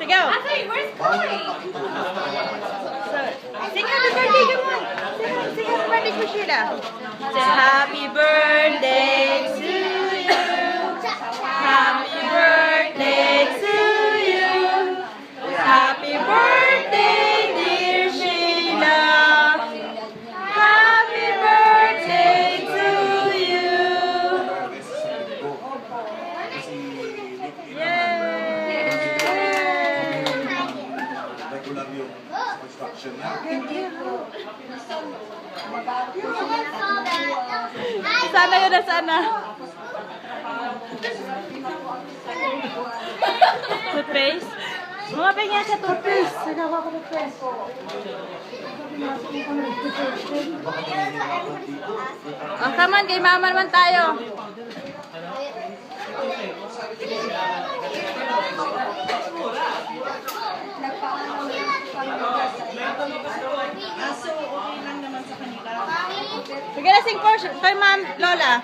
Sige. Where's Chloe? Sing happy birthday, come on. Sing happy birthday to Sheila. Say happy birthday to you. Happy birthday to you. Happy birthday, dear Sheila. Happy birthday to you. Yay! Regular yung construction niya. Sana yun na sana. Toothpaste? Mga pingin sa toothpaste. Nagawa ko toothpaste. Oh, come on, kay mama naman tayo. Sige na sing portion kay ma'am Lola.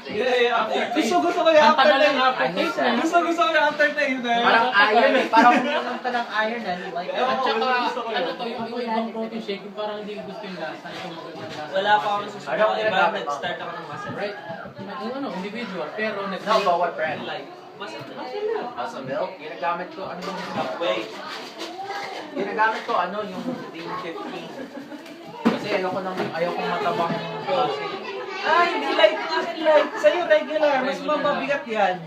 Gusto ko yung aftertaste. Gusto ko yung aftertaste. Parang iron eh. Parang uminom ka ng iron eh. Like, At saka, ano to, yung ibang protein shake, yung parang hindi ko gusto yung lasa. Ito magandang lasa. Wala pa ako susunod. Iba, nag-start ako ng muscle. Right? Yung ano, individual, pero no, but what brand? Like, muscle. Muscle milk? Ginagamit ko, ano yung Halfway. Ginagamit ko, ano, yung Dean 15. Kasi ayoko matabang kasi. Hindi light nga light. Sa'yo regular, mas mabigat yan.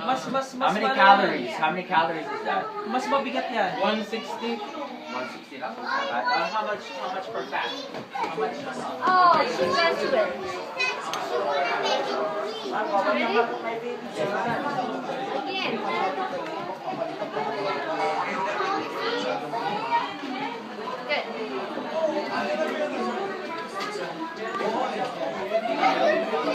Mas How many calories? How many calories is that? Mas mabigat yan. 160. 160 lang. How much per fat? How much? Oh, she's into it. Again. Good.